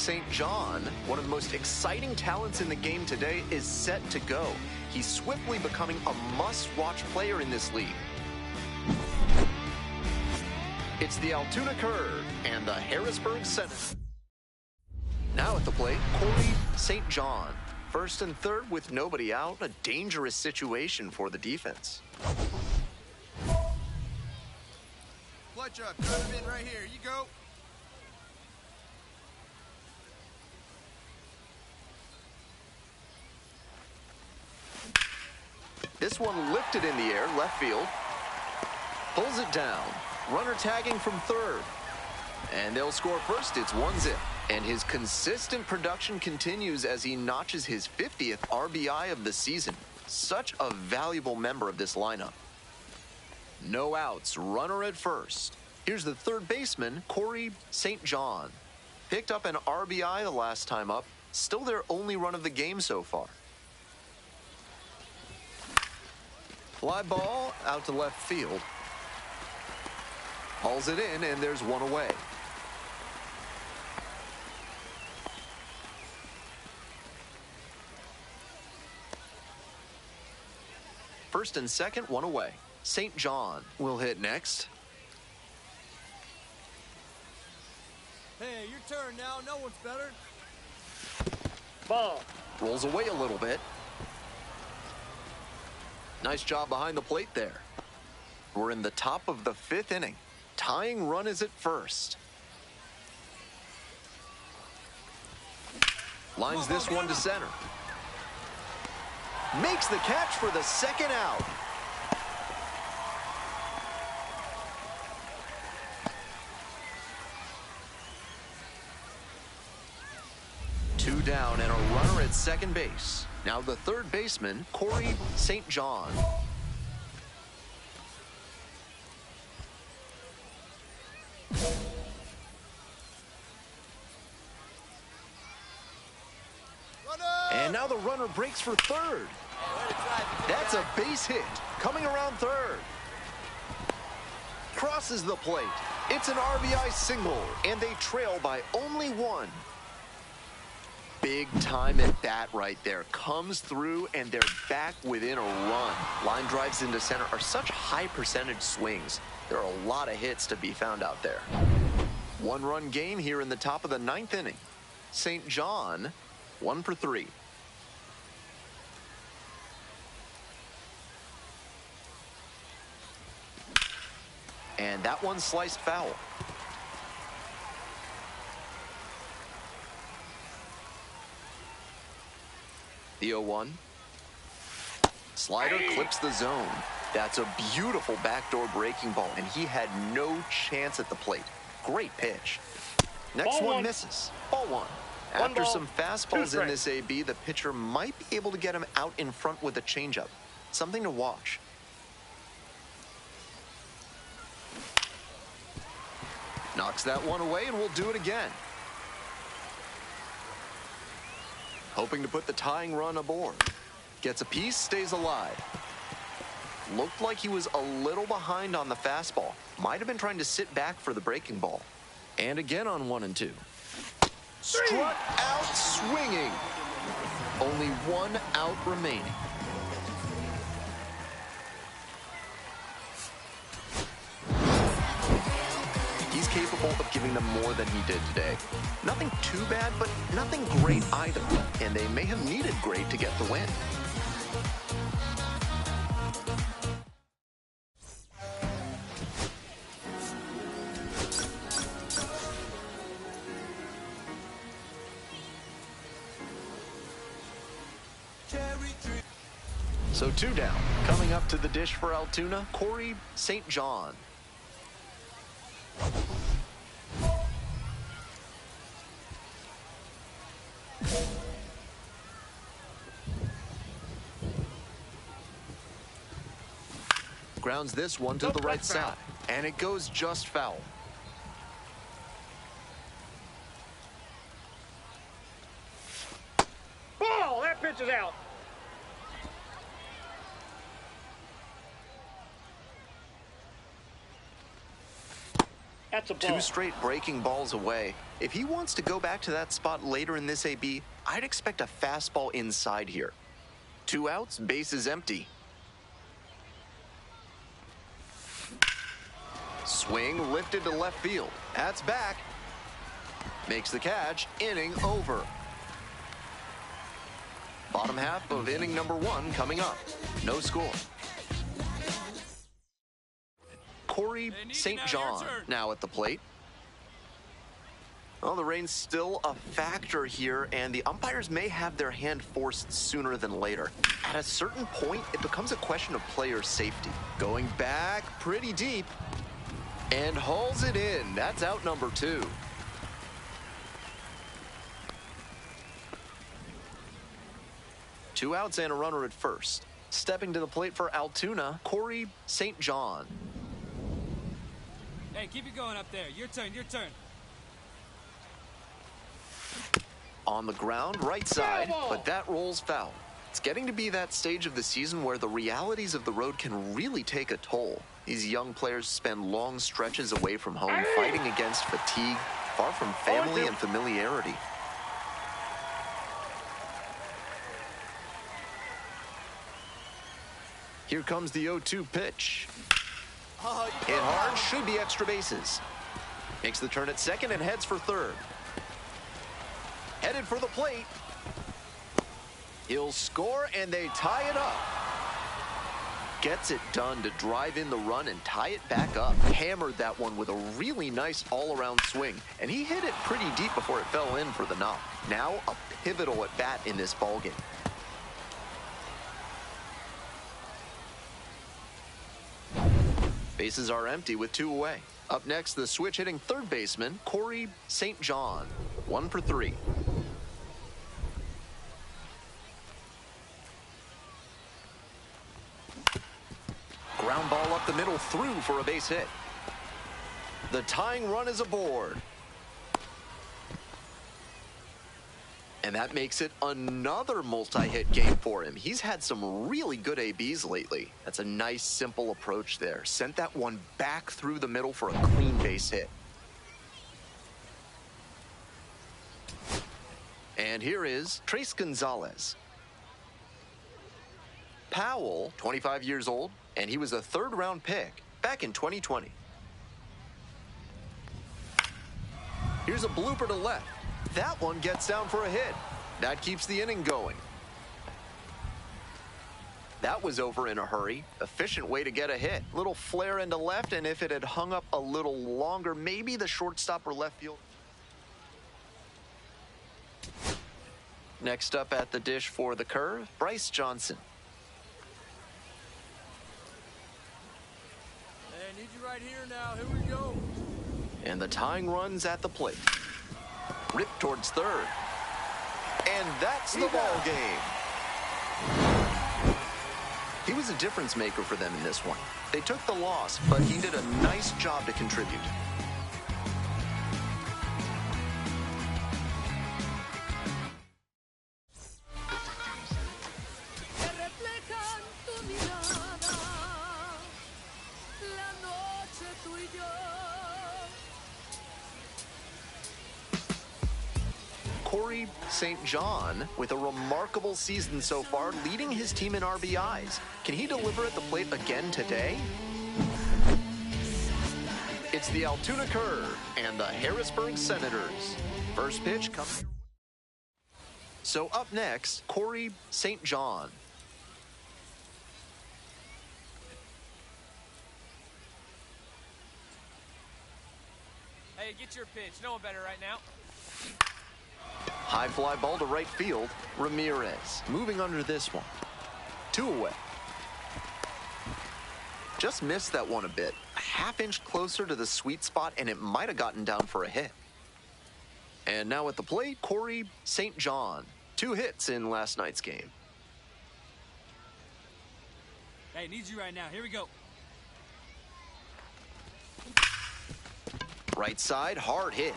St. John, one of the most exciting talents in the game today, is set to go. He's swiftly becoming a must-watch player in this league. It's the Altoona Curve and the Harrisburg Senate. Now at the plate, Corey St. John. First and third with nobody out, a dangerous situation for the defense. Fletcher, cut him in right here. You go. This one lifted in the air, left field. Pulls it down. Runner tagging from third. And they'll score first. It's 1-0. And his consistent production continues as he notches his 50th RBI of the season. Such a valuable member of this lineup. No outs, runner at first. Here's the third baseman, Corey St. John. Picked up an RBI the last time up. Still their only run of the game so far. Fly ball out to left field. Hauls it in, and there's one away. First and second, one away. St. John will hit next. Hey, your turn now. No one's better. Ball. Rolls away a little bit. Nice job behind the plate there. We're in the top of the fifth inning. Tying run is at first. Lines this one to center. Makes the catch for the second out. Two down and a runner at second base. Now the third baseman, Corey St. John. And now the runner breaks for third. That's a base hit. Coming around third. Crosses the plate. It's an RBI single, and they trail by only one. Big time at bat right there. Comes through, and they're back within a run. Line drives into center are such high percentage swings. There are a lot of hits to be found out there. One-run game here in the top of the ninth inning. St. John, 1 for 3. And that one sliced foul. The 0-1. Slider clips the zone. That's a beautiful backdoor breaking ball, and he had no chance at the plate. Great pitch. Next one misses. Ball one. After some fastballs in this AB, the pitcher might be able to get him out in front with a changeup. Something to watch. Knocks that one away, and we'll do it again. Hoping to put the tying run aboard. Gets a piece, stays alive. Looked like he was a little behind on the fastball. Might have been trying to sit back for the breaking ball. And again on 1 and 2. Struck out swinging. Only 1 out remaining. He's capable of giving them more than he did today. Nothing too bad, but nothing great either. And they may have needed great to get the win. So 2 down. Coming up to the dish for Altoona, Corey St. John. Grounds this one to the right side, and it goes just foul. Ball! That pitch is out. That's a ball. 2 straight breaking balls away. If he wants to go back to that spot later in this AB, I'd expect a fastball inside here. 2 outs, base is empty. Swing lifted to left field. That's back. Makes the catch. Inning over. Bottom half of inning number 1 coming up. No score. Corey St. John now at the plate. Well, the rain's still a factor here, and the umpires may have their hand forced sooner than later. At a certain point, it becomes a question of player safety. Going back pretty deep, and hauls it in. That's out number 2. Two outs and a runner at first. Stepping to the plate for Altoona, Corey St. John. Hey, keep it going up there. Your turn, your turn. On the ground, right side, but that rolls foul. It's getting to be that stage of the season where the realities of the road can really take a toll. These young players spend long stretches away from home, fighting against fatigue, far from family and familiarity. Here comes the 0-2 pitch. Hit hard, should be extra bases. Makes the turn at second and heads for third. Headed for the plate. He'll score, and they tie it up. Gets it done to drive in the run and tie it back up. Hammered that one with a really nice all-around swing, and he hit it pretty deep before it fell in for the knock. Now a pivotal at bat in this ballgame. Bases are empty with 2 away. Up next, the switch-hitting third baseman, Corey St. John. 1 for 3. Ground ball up the middle, through for a base hit. The tying run is aboard. And that makes it another multi-hit game for him. He's had some really good ABs lately. That's a nice, simple approach there. Sent that one back through the middle for a clean base hit. And here is Trace Gonzalez. Powell, 25 years old, and he was a 3rd-round pick back in 2020. Here's a blooper to left. That one gets down for a hit. That keeps the inning going. That was over in a hurry. Efficient way to get a hit. Little flare into left, and if it had hung up a little longer, maybe the shortstop or left field. Next up at the dish for the curve, Bryce Johnson. Hey, I need you right here now. Here we go. And the tying run's at the plate. Ripped towards third. And that's the ball game. He was a difference maker for them in this one. They took the loss, but he did a nice job to contribute. Corey St. John with a remarkable season so far, leading his team in RBIs. Can he deliver at the plate again today? It's the Altoona Curve and the Harrisburg Senators. First pitch comes. So up next, Corey St. John. Hey, get your pitch. No one better right now. High fly ball to right field. Ramirez moving under this one. 2 away. Just missed that one a bit. A half-inch closer to the sweet spot, and it might have gotten down for a hit. And now at the plate, Corey St. John. 2 hits in last night's game. Hey, need you right now. Here we go. Right side, hard hit.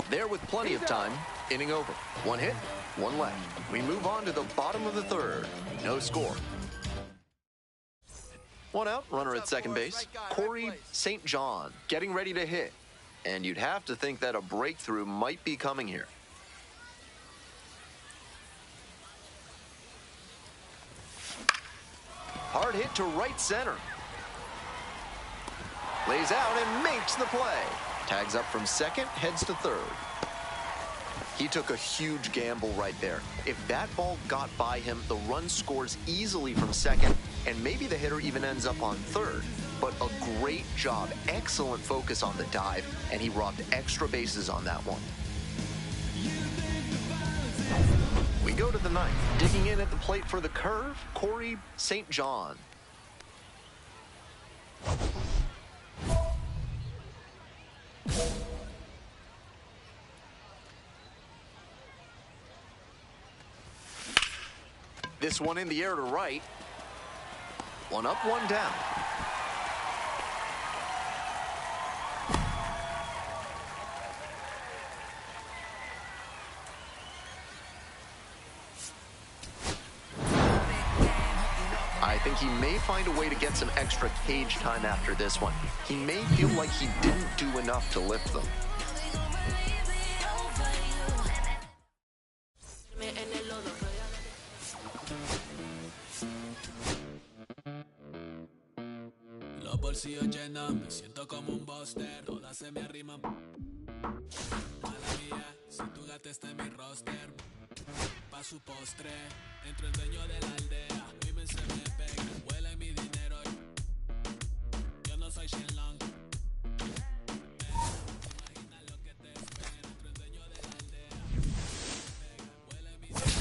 There with plenty of time. Inning over. 1 hit, 1 left. We move on to the bottom of the third. No score. One out, runner at second base. Right guy, right Corey place. St. John getting ready to hit. And you'd have to think that a breakthrough might be coming here. Hard hit to right center. Lays out and makes the play. Tags up from second, heads to third. He took a huge gamble right there. If that ball got by him, the run scores easily from second, and maybe the hitter even ends up on third. But a great job, excellent focus on the dive, and he robbed extra bases on that one. We go to the ninth. Digging in at the plate for the curve, Corey St. John. This one in the air to right. One up, one down. I think he may find a way to get some extra cage time after this one. He may feel like he didn't do enough to lift them. Los bolsillos llenos, me siento como un buster, todas se me arriman. Mala mía, si tu gata está en mi roster, pa' su postre, entro el dueño de la aldea, women se me pegan, huele mi dinero, yo no soy Shenlong. Imagina lo que te espera, entro el dueño de la aldea, huele mi dinero.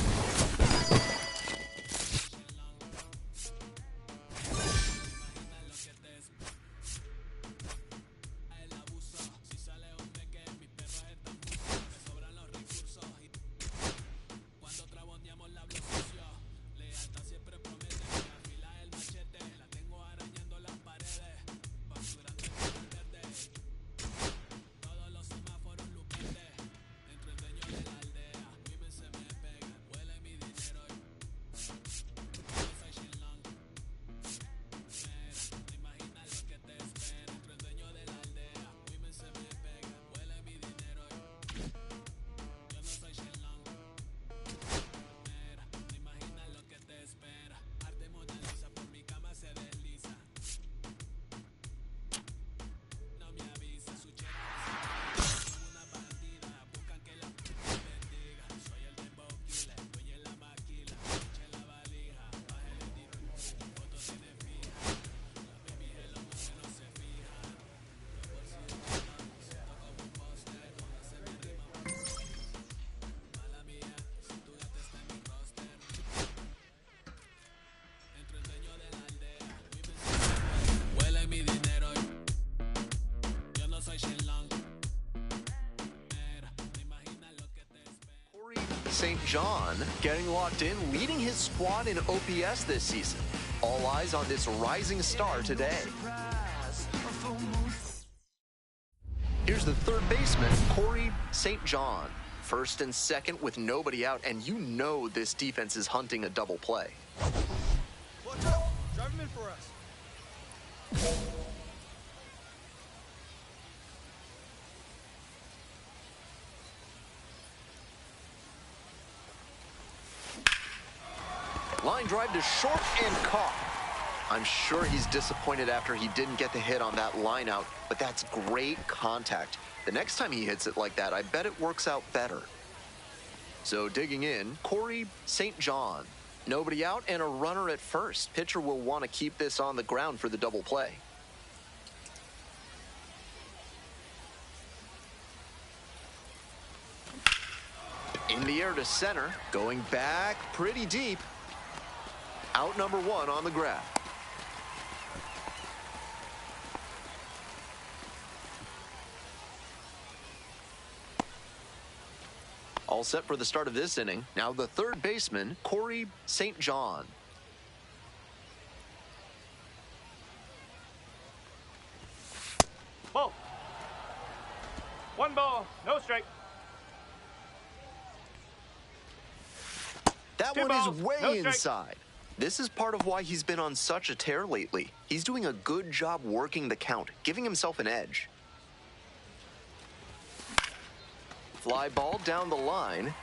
St. John getting locked in, leading his squad in OPS this season. All eyes on this rising star today. Here's the third baseman, Corey St. John. First and second with nobody out, and you know this defense is hunting a double play. Watch out! Drive him in for us. Line drive to short and caught. I'm sure he's disappointed after he didn't get the hit on that line out, but that's great contact. The next time he hits it like that, I bet it works out better. So digging in, Corey St. John. Nobody out and a runner at first. Pitcher will want to keep this on the ground for the double play. In the air to center, going back pretty deep. Out number one on the grab. All set for the start of this inning. Now the third baseman, Corey St. John. Ball. One ball, no strike. That Two one balls, is way no strike. inside. This is part of why he's been on such a tear lately. He's doing a good job working the count, giving himself an edge. Fly ball down the line.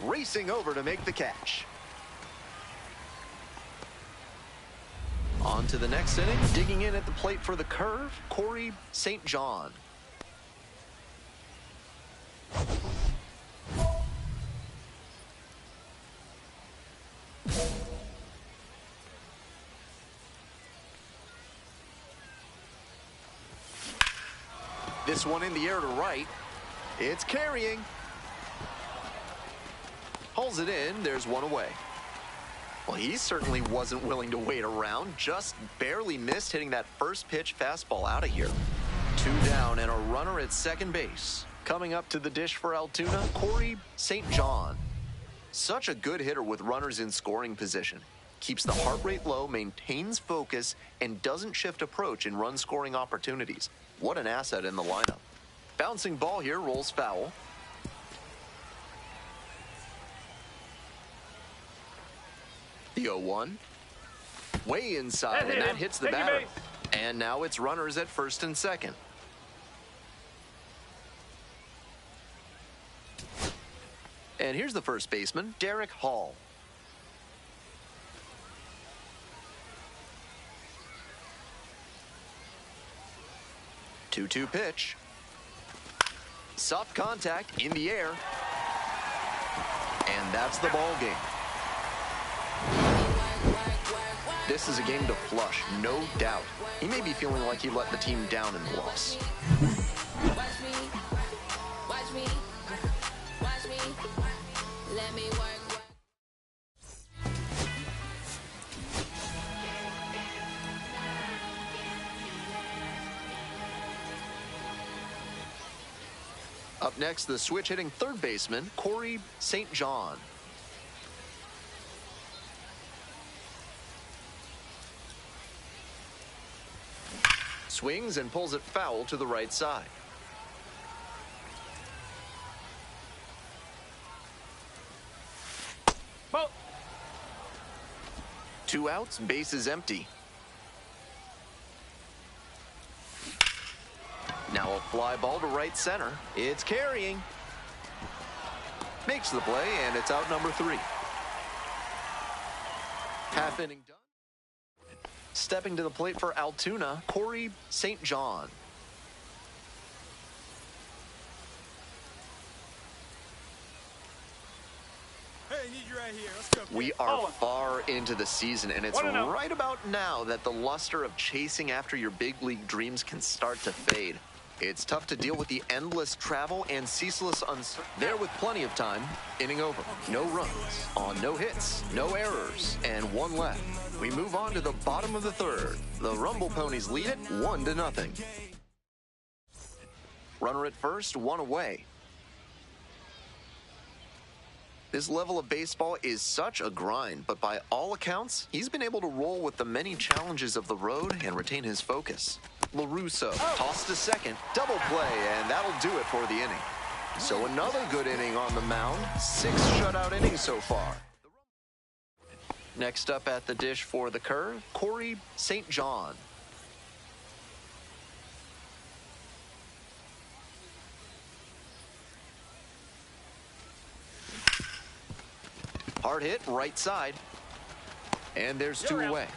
Racing over to make the catch. On to the next inning. Digging in at the plate for the curve, Corey St. John. This one in the air to right. It's carrying. Hauls it in. There's one away. Well, he certainly wasn't willing to wait around. Just barely missed hitting that first pitch fastball out of here. 2 down and a runner at second base. Coming up to the dish for Altoona, Corey St. John. Such a good hitter with runners in scoring position. Keeps the heart rate low, maintains focus, and doesn't shift approach in run-scoring opportunities. What an asset in the lineup. Bouncing ball here, rolls foul. The 0-1. Way inside, and that hits the batter. And now it's runners at first and second. And here's the first baseman, Derek Hall. Two-two pitch. Soft contact in the air. And that's the ball game. This is a game to flush, no doubt. He may be feeling like he let the team down in the loss. Up next, the switch-hitting third baseman, Corey St. John. Swings and pulls it foul to the right side. Ball. 2 outs, base is empty. Now a fly ball to right center. It's carrying. Makes the play, and it's out number 3. Half inning done. Stepping to the plate for Altoona, Corey St. John. Hey, I need you right here. Let's go. We are far into the season, and it's right about now that the luster of chasing after your big league dreams can start to fade. It's tough to deal with the endless travel and ceaseless uncertainty. There with plenty of time, inning over. No runs, on no hits, no errors, and 1 left. We move on to the bottom of the third. The Rumble Ponies lead it 1-0. Runner at first, 1 away. This level of baseball is such a grind, but by all accounts, he's been able to roll with the many challenges of the road and retain his focus. LaRusso tossed to second, double play, and that'll do it for the inning. So another good inning on the mound, 6 shutout innings so far. Next up at the dish for the curve, Corey St. John. Hard hit, right side. And there's 2 away.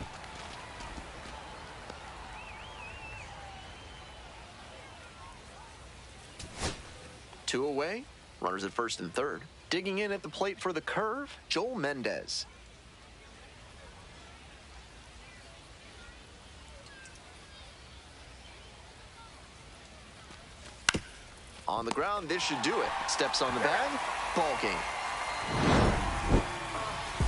Two away, runners at first and third. Digging in at the plate for the curve, Joel Mendez. On the ground, this should do it. Steps on the bag, ball game.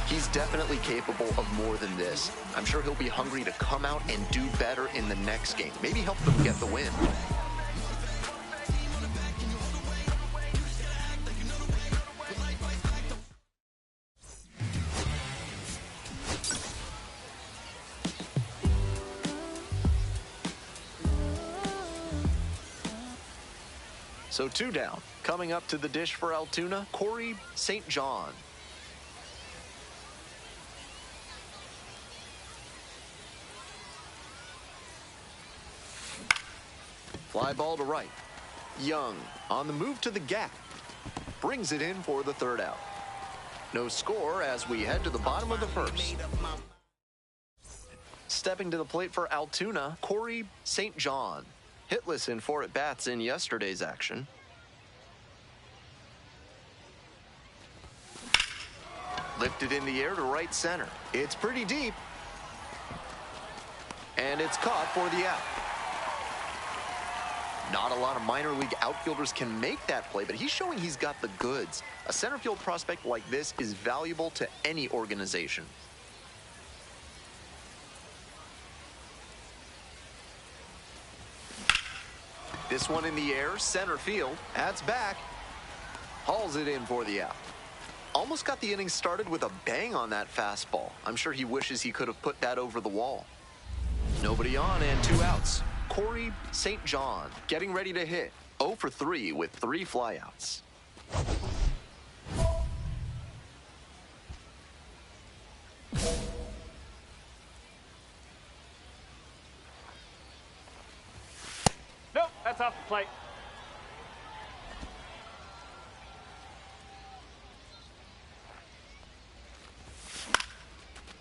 He's definitely capable of more than this. I'm sure he'll be hungry to come out and do better in the next game. Maybe help them get the win. So 2 down. Coming up to the dish for Altoona, Corey St. John. Fly ball to right. Young on the move to the gap. Brings it in for the third out. No score as we head to the bottom of the first. Stepping to the plate for Altoona, Corey St. John. Hitless in 4 at-bats in yesterday's action. Lifted in the air to right center. It's pretty deep. And it's caught for the out. Not a lot of minor league outfielders can make that play, but he's showing he's got the goods. A center field prospect like this is valuable to any organization. This one in the air, center field. That's back. Hauls it in for the out. Almost got the inning started with a bang on that fastball. I'm sure he wishes he could have put that over the wall. Nobody on and 2 outs. Corey St. John getting ready to hit. 0 for 3 with 3 flyouts. Nope, that's off the plate.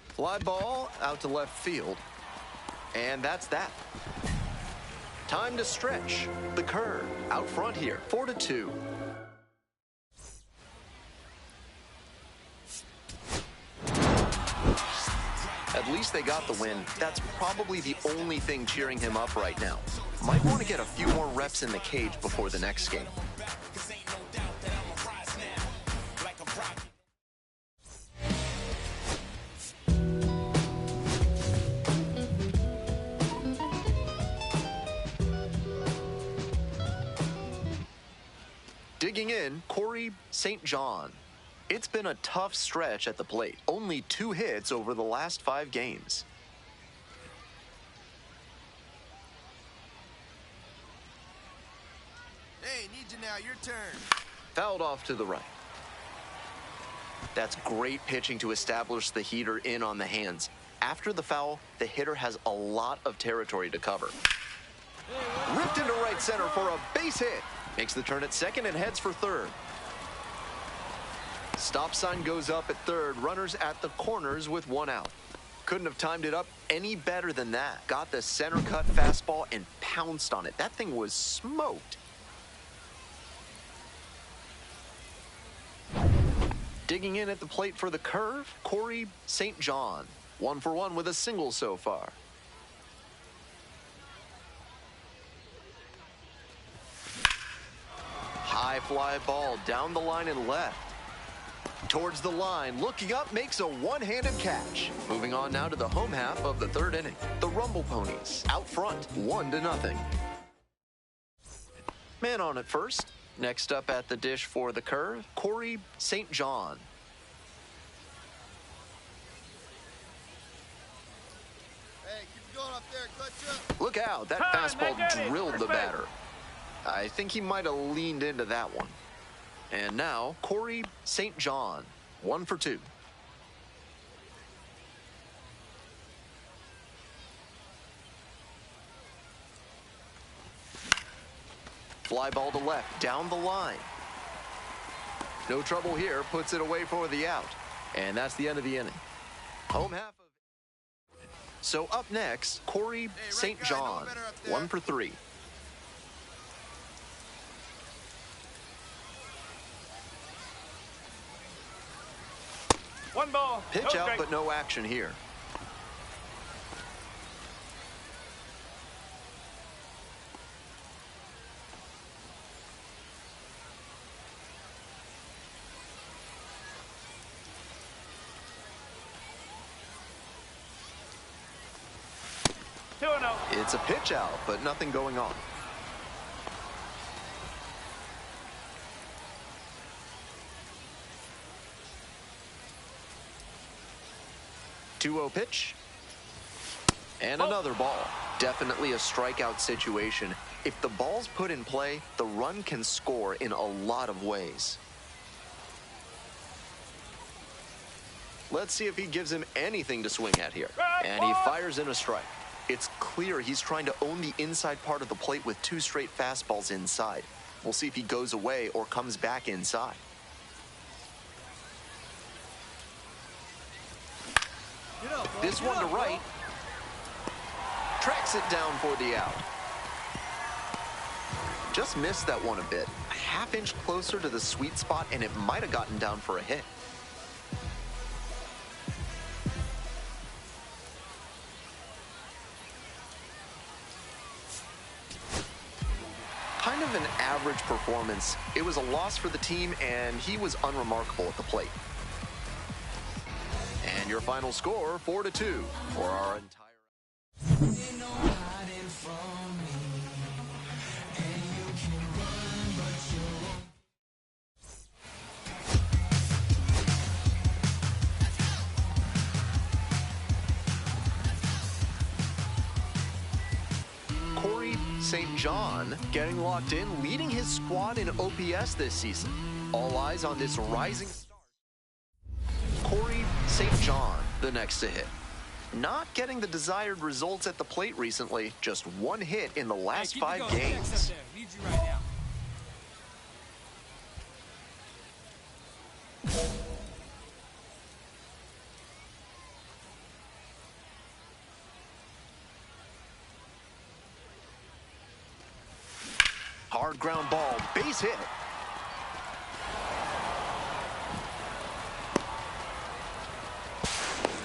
Fly ball out to left field. And that's that. Time to stretch. The curve out front here. 4-2. At least they got the win. That's probably the only thing cheering him up right now. Might want to get a few more reps in the cage before the next game. Digging in, Corey St. John. It's been a tough stretch at the plate. Only 2 hits over the last 5 games. Hey, need you now. Your turn. Fouled off to the right. That's great pitching to establish the heater in on the hands. After the foul, the hitter has a lot of territory to cover. Ripped into right center for a base hit. Makes the turn at second and heads for third. Stop sign goes up at third. Runners at the corners with 1 out. Couldn't have timed it up any better than that. Got the center cut fastball and pounced on it. That thing was smoked. Digging in at the plate for the curve, Corey St. John. 1 for 1 with a single so far. High fly ball down the line and left. Towards the line, looking up, makes a one-handed catch. Moving on now to the home half of the 3rd inning. The Rumble Ponies out front, 1-0. Man on at first. Next up at the dish for the curve, Corey St. John. Hey, keep it going up there. Clutch up. Look out, that fastball drilled the batter. I think he might have leaned into that one. And now, Corey St. John, 1 for 2. Fly ball to left, down the line. No trouble here, puts it away for the out. And that's the end of the inning. Home half of... So up next, Corey St. John, 1 for 3. One ball. Pitch no out, strike. but no action here. It's a pitch out, but nothing going on. Two-0 pitch. And another ball. Definitely a strikeout situation. If the ball's put in play, the run can score in a lot of ways. Let's see if he gives him anything to swing at here. And he fires in a strike. It's clear he's trying to own the inside part of the plate with 2 straight fastballs inside. We'll see if he goes away or comes back inside. This one to right. Tracks it down for the out. Just missed that one a bit. A half-inch closer to the sweet spot, and it might have gotten down for a hit. Kind of an average performance. It was a loss for the team, and he was unremarkable at the plate. And your final score, 4-2 for our entire... St. John getting locked in, leading his squad in OPS this season. All eyes on this rising star. Corey St. John, the next to hit. Not getting the desired results at the plate recently. Just 1 hit in the last 5 games. Need you right now. Hard ground ball, base hit.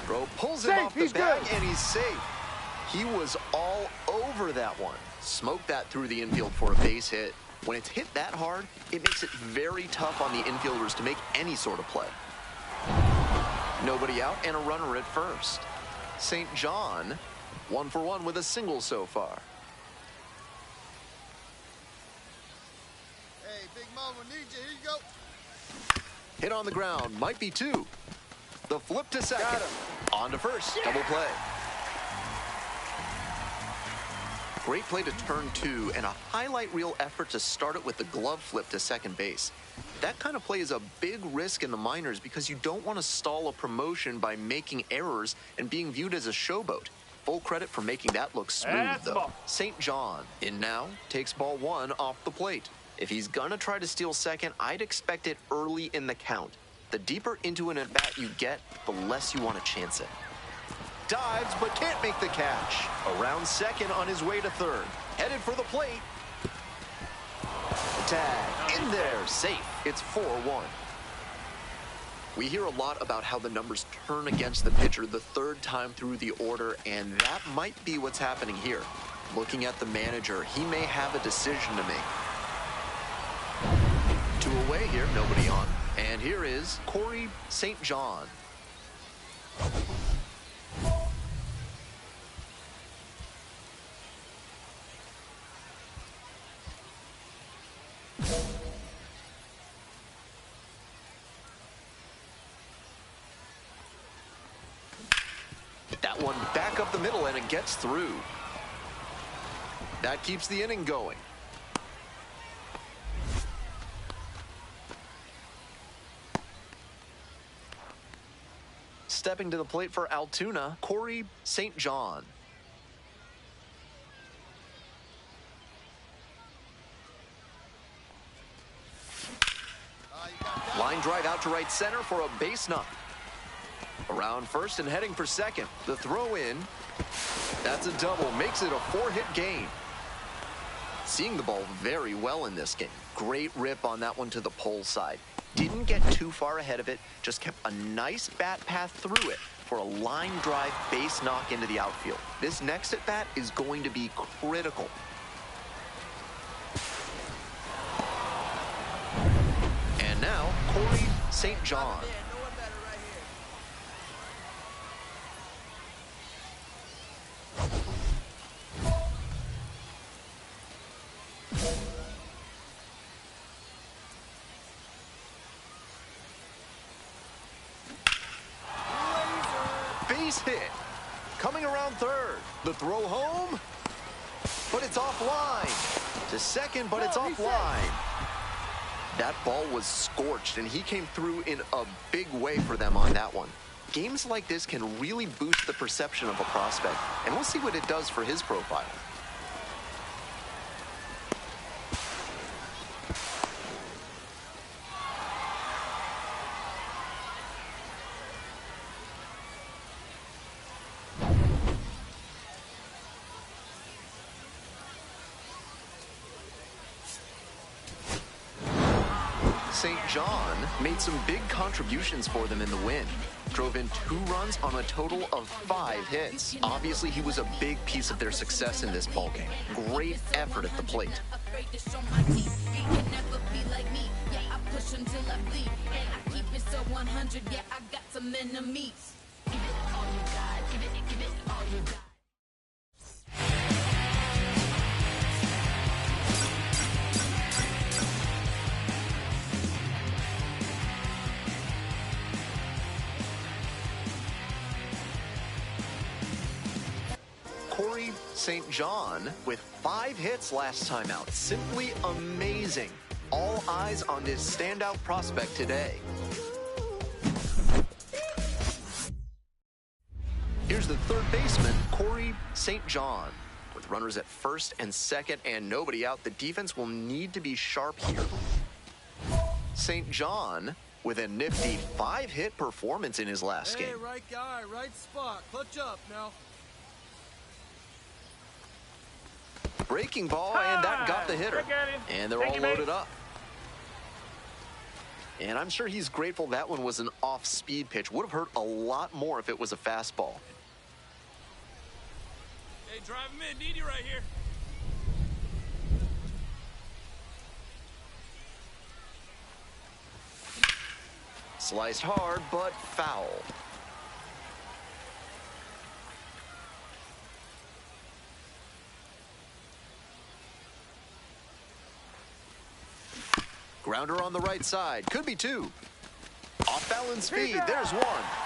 Throw pulls him off the bag, and he's safe. He was all over that one. Smoked that through the infield for a base hit. When it's hit that hard, it makes it very tough on the infielders to make any sort of play. Nobody out and a runner at first. St. John, 1 for 1 with a single so far. Big Mama needs you. Here you go. Hit on the ground, might be 2. The flip to second. On to first, double play. Great play to turn 2 and a highlight reel effort to start it with the glove flip to second base. That kind of play is a big risk in the minors because you don't want to stall a promotion by making errors and being viewed as a showboat. Full credit for making that look smooth, though. St. John, in now, takes ball 1 off the plate. If he's gonna try to steal second, I'd expect it early in the count. The deeper into an at-bat you get, the less you want to chance it. Dives, but can't make the catch. Around second on his way to third. Headed for the plate. Tag, in there, safe. It's 4-1. We hear a lot about how the numbers turn against the pitcher the 3rd time through the order, and that might be what's happening here. Looking at the manager, he may have a decision to make. 2 away here, nobody on. And here is Corey St. John. That one back up the middle, and it gets through. That keeps the inning going. Stepping to the plate for Altoona, Corey St. John. Line drive out to right center for a base knock. Around first and heading for second. The throw in. That's a double. Makes it a 4-hit game. Seeing the ball very well in this game. Great rip on that one to the pole side. Didn't get too far ahead of it. Just kept a nice bat path through it for a line drive base knock into the outfield. This next at bat is going to be critical. And now, Corey St. John. Base hit. Coming around third. The throw home. But it's offline. To second, but it's offline. That ball was scorched, and he came through in a big way for them on that one. games like this can really boost the perception of a prospect, and we'll see what it does for his profile. St. John made some big contributions for them in the win. Drove in 2 runs on a total of 5 hits. Obviously, he was a big piece of their success in this ballgame. Great effort at the plate. St. John with 5 hits last time out. Simply amazing. All eyes on this standout prospect today. Here's the third baseman, St. John. With runners at first and second and nobody out, the defense will need to be sharp here. St. John with a nifty 5-hit performance in his last game. Hey, right guy, right spot. Clutch up now. Breaking ball, and that got the hitter. And they're all loaded up. And I'm sure he's grateful that one was an off-speed pitch. Would have hurt a lot more if it was a fastball. Hey, drive him in. Need you right here. Sliced hard, but foul. Grounder on the right side. Could be 2. Off-balance speed. There's 1.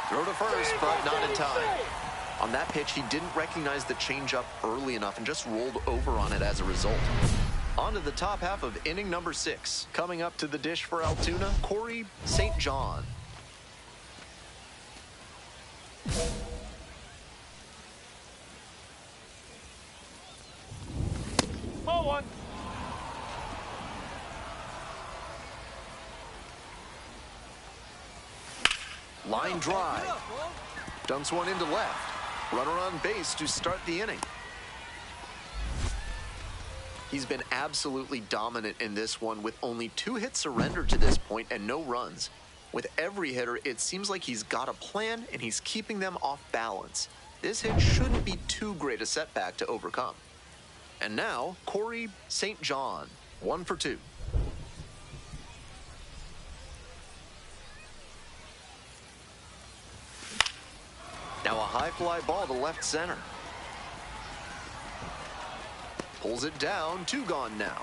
Throw to first, but not in time. On that pitch, he didn't recognize the changeup early enough and just rolled over on it as a result. On to the top half of inning number 6. Coming up to the dish for Altoona, St. John. Ball 1. Line drive. Dumps one into left. Runner on base to start the inning. He's been absolutely dominant in this one with only 2 hits surrendered to this point and no runs. With every hitter, it seems like he's got a plan and he's keeping them off balance. This hit shouldn't be too great a setback to overcome. And now, St. John, 1 for 2. Now a high fly ball to left center. Pulls it down, 2 gone now.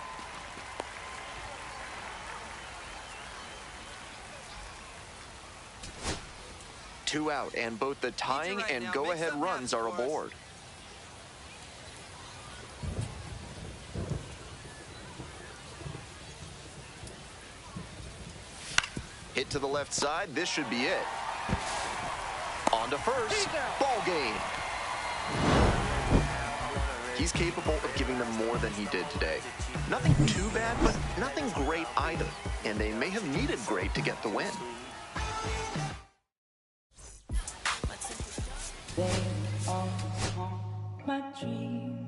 Two out, and both the tying and go-ahead runs are aboard. Hit to the left side, this should be it. On to first, ball game. He's capable of giving them more than he did today. Nothing too bad, but nothing great either. And they may have needed great to get the win. They all haunt my dreams.